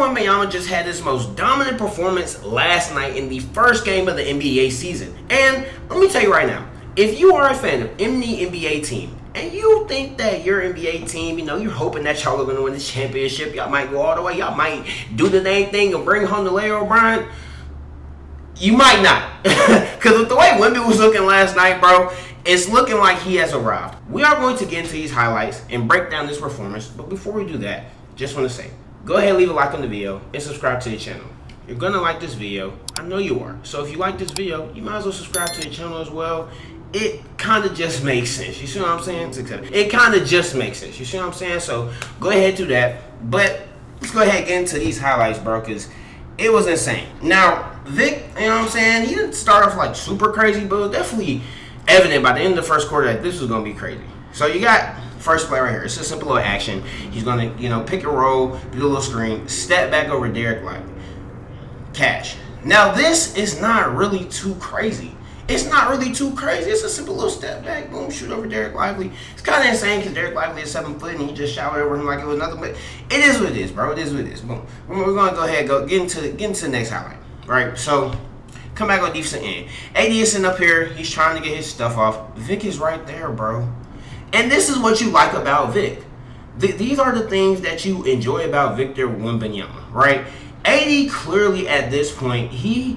Wembanyama just had his most dominant performance last night in the first game of the NBA season. And let me tell you right now, if you are a fan of any NBA team, and you think that your NBA team, you're hoping that y'all are going to win the championship, y'all might go all the way, y'all might do the dang thing and bring home the Larry O'Brien, you might not. Because with the way Wemby was looking last night, bro, it's looking like he has arrived. We are going to get into these highlights and break down this performance. But before we do that, just want to say, go ahead and leave a like on the video and subscribe to the channel. You're going to like this video. I know you are. So if you like this video, you might as well subscribe to the channel as well. It kind of just makes sense. You see what I'm saying? It kind of just makes sense. You see what I'm saying? So go ahead and do that. But let's go ahead and get into these highlights, bro, because it was insane. Now, Vic, you know what I'm saying? He didn't start off like super crazy, but it was definitely evident by the end of the first quarter that this was going to be crazy. So you got first play right here. It's a simple little action. He's going to, pick and roll, do a little screen, step back over Derek Lively. Cash. Now, this is not really too crazy. It's not really too crazy. It's a simple little step back, boom, shoot over Derek Lively. It's kind of insane because Derek Lively is 7 foot and he just showered over him like it was nothing. But it is what it is, bro. It is what it is. Boom. We're going to go ahead and get into the next highlight, right? So, come back on defensive end. AD is sitting up here. He's trying to get his stuff off. Vic is right there, bro. And this is what you like about Vic. These are the things that you enjoy about Victor Wembanyama, right? AD clearly at this point, he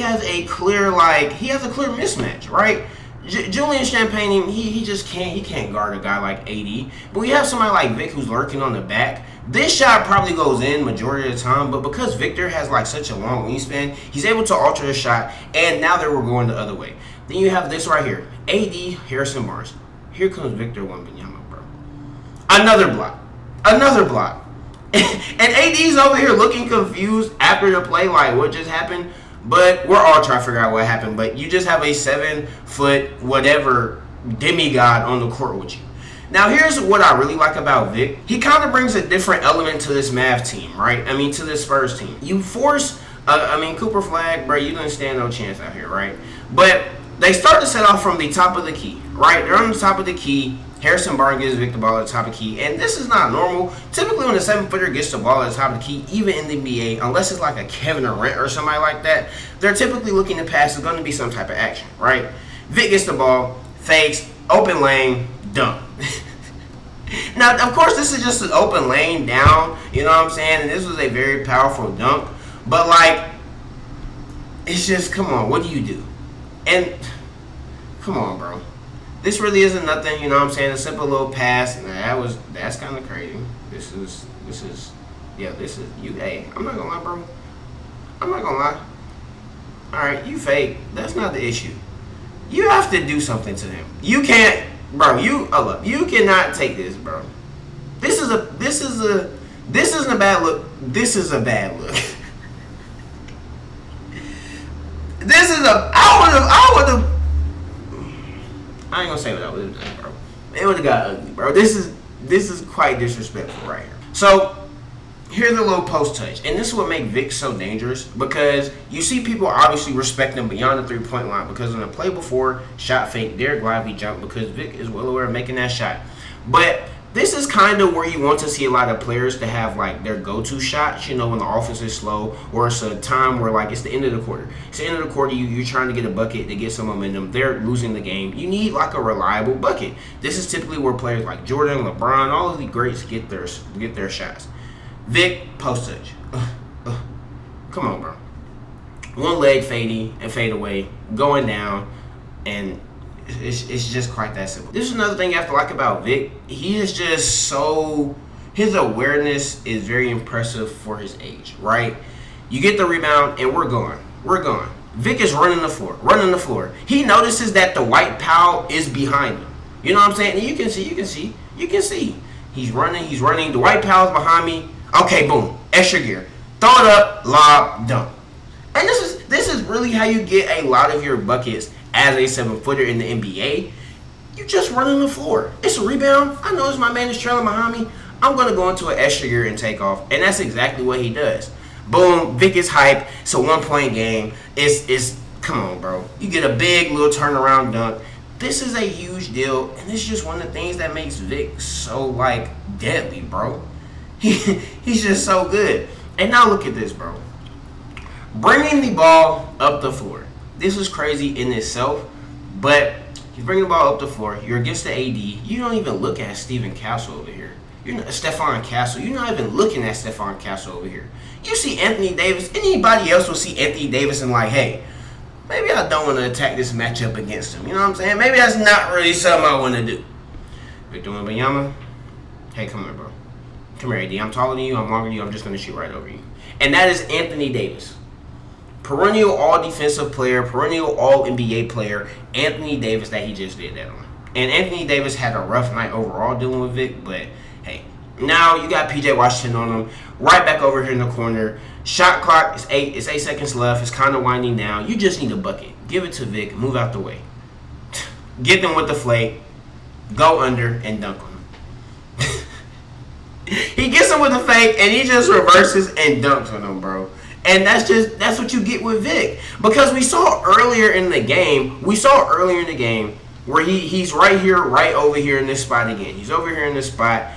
has a clear mismatch, right? Julian Champagne, he just can't guard a guy like AD. But we have somebody like Vic who's lurking on the back. This shot probably goes in majority of the time, but because Victor has like such a long wingspan, he's able to alter the shot, and now we're going the other way. Then you have this right here, AD Harrison Barnes. Here comes Victor Wembanyama, bro. Another block. And AD's over here looking confused after the play, like what just happened. But we're all trying to figure out what happened. But you just have a 7 foot whatever demigod on the court with you. Now, here's what I really like about Vic. He kind of brings a different element to this Mavs team, right? To this Spurs team. You force, Cooper Flag, bro, you didn't stand no chance out here, right? But they start to set off from the top of the key, right? They're on the top of the key. Harrison Barnes gives Vic the ball at the top of the key. And this is not normal. Typically, when a 7-footer gets the ball at the top of the key, even in the NBA, unless it's like a Kevin Durant or somebody like that, they're typically looking to pass. It's going to be some type of action, right? Vic gets the ball, fakes, open lane, dunk. Now, of course, this is just an open lane down, you know what I'm saying? And this was a very powerful dunk. But, like, it's just, come on, what do you do? And, come on, bro. This really isn't nothing, you know what I'm saying? A simple little pass. That's kind of crazy. This is, hey, I'm not going to lie, bro. I'm not going to lie. All right, you fake. That's not the issue. You have to do something to them. You can't, bro, you cannot take this, bro. This isn't a bad look. This is a bad look. I ain't gonna say what I would have done, bro. It would have got ugly, bro. This is quite disrespectful right here. So here's a little post touch, and this is what makes Vic so dangerous because you see people obviously respect him beyond the 3-point line because in the play before, shot fake, Derek Lively jumped because Vic is well aware of making that shot. But this is kind of where you want to see a lot of players to have like their go-to shots, when the offense is slow or it's a time where like it's the end of the quarter. It's the end of the quarter, you're trying to get a bucket to get some momentum. They're losing the game. You need like a reliable bucket. This is typically where players like Jordan, LeBron, all of the greats get their shots. Vic, post touch. Come on, bro. One leg fading and fade away, going down, and it's just quite that simple. This is another thing you have to like about Vic. He is just his awareness is very impressive for his age, right? You get the rebound, and we're gone. Vic is running the floor. He notices that the white pal is behind him. You know what I'm saying? And you can see. He's running. The white pal is behind me. Okay, boom. Extra gear. Throw it up, lob, dunk. And this is really how you get a lot of your buckets as a 7-footer in the NBA. You just running the floor. It's a rebound. I know my man is trailing behind me. I'm going to go into an extra gear and take off. And that's exactly what he does. Boom. Vic is hype. It's a 1-point game. It's come on, bro. You get a big little turnaround dunk. This is a huge deal. And it's just one of the things that makes Vic so, like, deadly, bro. He's just so good. And now look at this, bro. Bringing the ball up the floor. This is crazy in itself, but he's bringing the ball up the floor. You're against the AD. You don't even look at Steven Castle over here. You're not Stephon Castle. You're not even looking at Stephon Castle over here. You see Anthony Davis. Anybody else will see Anthony Davis and like, hey, maybe I don't want to attack this matchup against him. You know what I'm saying? Maybe that's not really something I want to do. Victor Wembanyama, hey, come here, bro. Come here, AD. I'm taller than you. I'm longer than you. I'm just going to shoot right over you. And that is Anthony Davis. Perennial all-defensive player, perennial all-NBA player, Anthony Davis, that he just did that on. And Anthony Davis had a rough night overall dealing with Vic, but hey, now you got PJ Washington on him, right back over here in the corner. Shot clock is 8. It's 8 seconds left. It's kind of winding down. You just need a bucket. Give it to Vic. Move out the way. Get them with the flake. Go under and dunk on him. He gets him with the fake, and he just reverses and dunks on him, bro. And that's what you get with Vic. Because we saw earlier in the game where he's right here, right over here in this spot again. He's over here in this spot.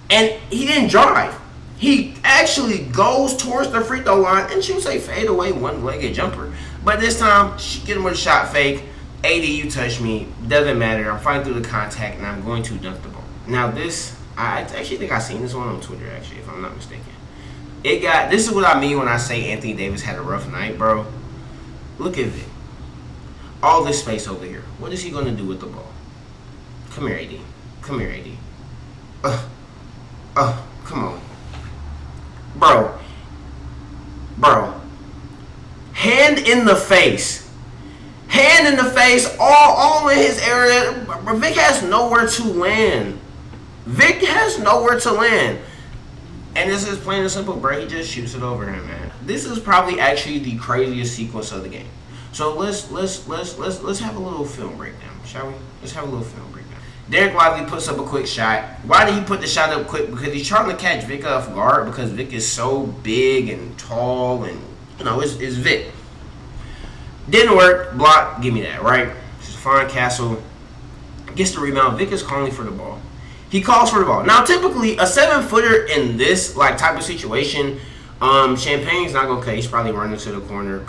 And he didn't drive. He actually goes towards the free throw line and shoots a fadeaway one-legged jumper. But this time, get him with a shot fake. AD, you touch me. Doesn't matter. I'm fighting through the contact, and I'm going to dunk the ball. Now this, I actually think I seen this one on Twitter, actually, if I'm not mistaken. This is what I mean when I say Anthony Davis had a rough night, bro. Look at it. All this space over here. What is he going to do with the ball? Come here, AD. Come here, AD. Come on. Bro. Hand in the face. Hand in the face, all in his area. Vic has nowhere to land. And this is plain and simple, bro. He just shoots it over him, man. This is probably actually the craziest sequence of the game. So let's have a little film breakdown, shall we? Let's have a little film breakdown. Derek Lively puts up a quick shot. Why did he put the shot up quick? Because he's trying to catch Vic off guard, because Vic is so big and tall, and it's Vic. Didn't work. Block. Give me that, right? Stephon Castle gets the rebound. Vic is calling for the ball. He calls for the ball. Now, typically, a 7-footer in this type of situation, Champagne's not going to cut. He's probably running to the corner.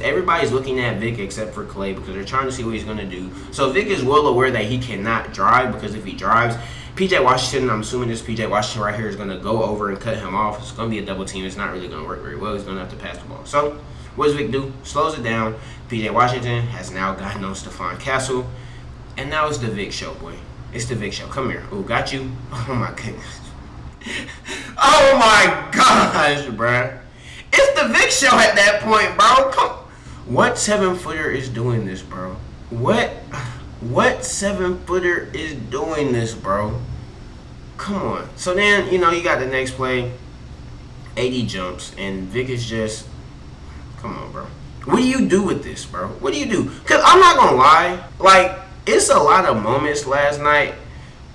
Everybody's looking at Vic except for Clay because they're trying to see what he's going to do. So Vic is well aware that he cannot drive, because if he drives, PJ Washington, I'm assuming this PJ Washington right here, is going to go over and cut him off. It's going to be a double team. It's not really going to work very well. He's going to have to pass the ball. So what does Vic do? Slows it down. PJ Washington has now gotten on Stephon Castle. And now it's the Vic show, boy. It's the Vic show. Come here. Oh, got you. Oh, my goodness. Oh, my gosh, bro. It's the Vic show at that point, bro. What 7-footer is doing this, bro? What 7-footer is doing this, bro? Come on. So then, you got the next play. AD jumps, and Vic is just... Come on, bro. What do you do with this, bro? What do you do? Because I'm not going to lie. It's a lot of moments last night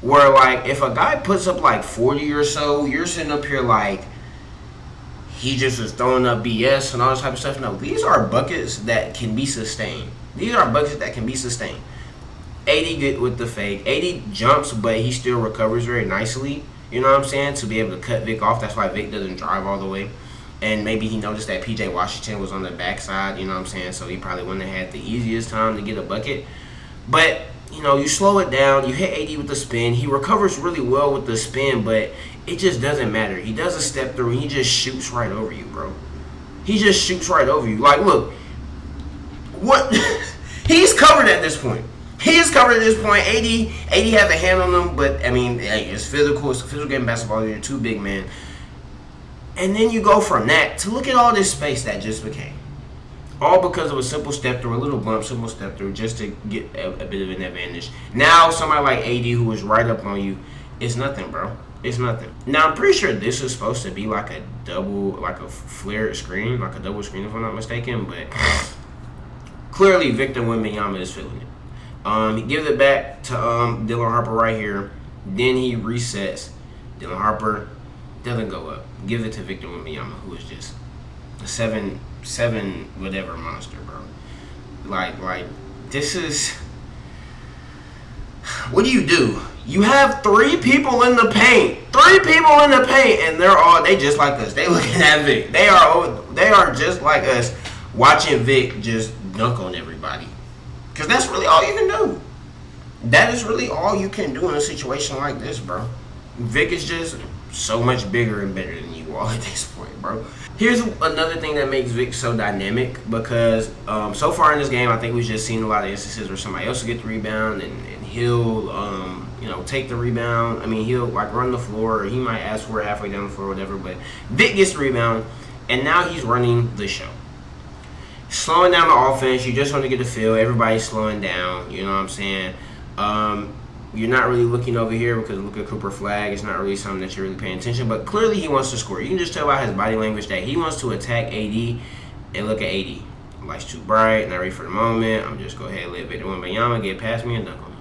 where, if a guy puts up, 40 or so, you're sitting up here he just is throwing up BS and all this type of stuff. No, these are buckets that can be sustained. AD get with the fake. AD jumps, but he still recovers very nicely, you know what I'm saying, to be able to cut Vic off. That's why Vic doesn't drive all the way. And maybe he noticed that PJ Washington was on the backside, you know what I'm saying, so he probably wouldn't have had the easiest time to get a bucket. But, you slow it down. You hit AD with the spin. He recovers really well with the spin, but it just doesn't matter. He does a step through, and he just shoots right over you, bro. He just shoots right over you. Look. What? He's covered at this point. AD has a hand on him, but, hey, it's physical. It's a physical game of basketball. You're too big, man. And then you go from that to look at all this space that just became. All because of a simple step through, a little bump, simple step through, just to get a bit of an advantage. Now, somebody like AD who is right up on you, it's nothing, bro. It's nothing. Now, I'm pretty sure this is supposed to be a flared screen, a double screen, if I'm not mistaken. But clearly, Victor Wembanyama is feeling it. He gives it back to Dylan Harper right here. Then he resets. Dylan Harper doesn't go up. Gives it to Victor Wembanyama, who is just a 7 whatever monster, bro. This is What do? You have three people in the paint. And they just like us. They looking at Vic. They are just like us watching Vic just dunk on everybody. Because that's really all you can do. That is really all you can do in a situation like this, bro. Vic is just so much bigger and better than you all at this point, bro. Here's another thing that makes Vic so dynamic because so far in this game, I think we've just seen a lot of instances where somebody else will get the rebound and he'll take the rebound. I mean, he'll like run the floor or he might ask for it halfway down the floor or whatever. But Vic gets the rebound and now he's running the show. Slowing down the offense, you just want to get the feel. Everybody's slowing down, you know what I'm saying? You're not really looking over here because look at Cooper flag. It's not really something that you're really paying attention. But clearly he wants to score. You can just tell by his body language that he wants to attack AD. And look at AD. Light's too bright. Not ready for the moment. I'm just go ahead and let Victor Wembanyama get past me and dunk on me.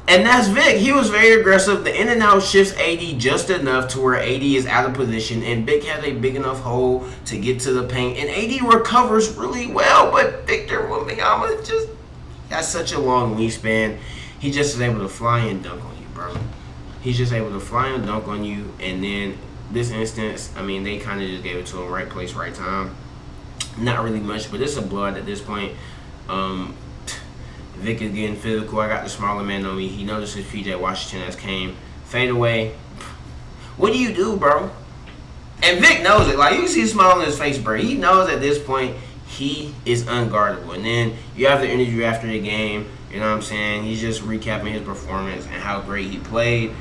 And that's Vic. He was very aggressive. The in and out shifts AD just enough to where AD is out of position. And Vic has a big enough hole to get to the paint. And AD recovers really well. But Victor Wembanyama just got such a long wingspan. He just is able to fly and dunk on you, bro. He's just able to fly and dunk on you. And then this instance, I mean, they kind of just gave it to him right place, right time. Not really much, but it's a blood at this point. Vic is getting physical. I got the smaller man on me. He notices PJ Washington has came. Fade away. What do you do, bro? And Vic knows it. Like, you can see a smile on his face, bro. He knows at this point he is unguardable. And then you have the interview after the game. You know what I'm saying? He's just recapping his performance and how great he played.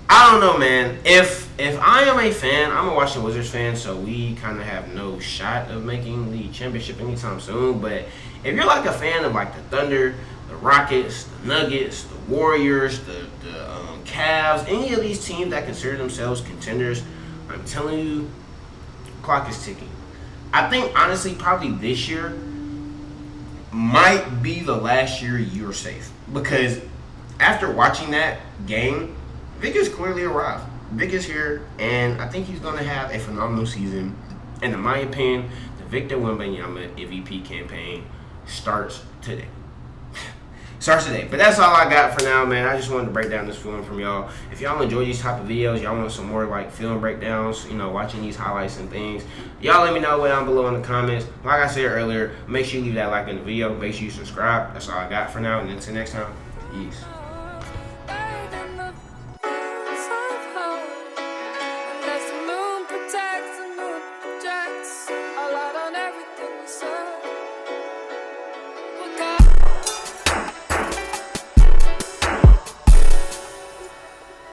I don't know, man. If I am a fan, I'm a Washington Wizards fan, so we kind of have no shot of making the championship anytime soon. But if you're like a fan of like the Thunder, the Rockets, the Nuggets, the Warriors, the Cavs, any of these teams that consider themselves contenders, I'm telling you, clock is ticking. I think, honestly, probably this year might be the last year you're safe. Because after watching that game, Vic has clearly arrived. Vic is here, and I think he's going to have a phenomenal season. And in my opinion, the Victor Wembanyama MVP campaign starts today. But that's all I got for now, man. I just wanted to break down this film from y'all. If y'all enjoy these type of videos, y'all want some more like film breakdowns, watching these highlights and things, y'all let me know down below in the comments. Like I said earlier, make sure you leave that like in the video. Make sure you subscribe. That's all I got for now. And until next time, peace.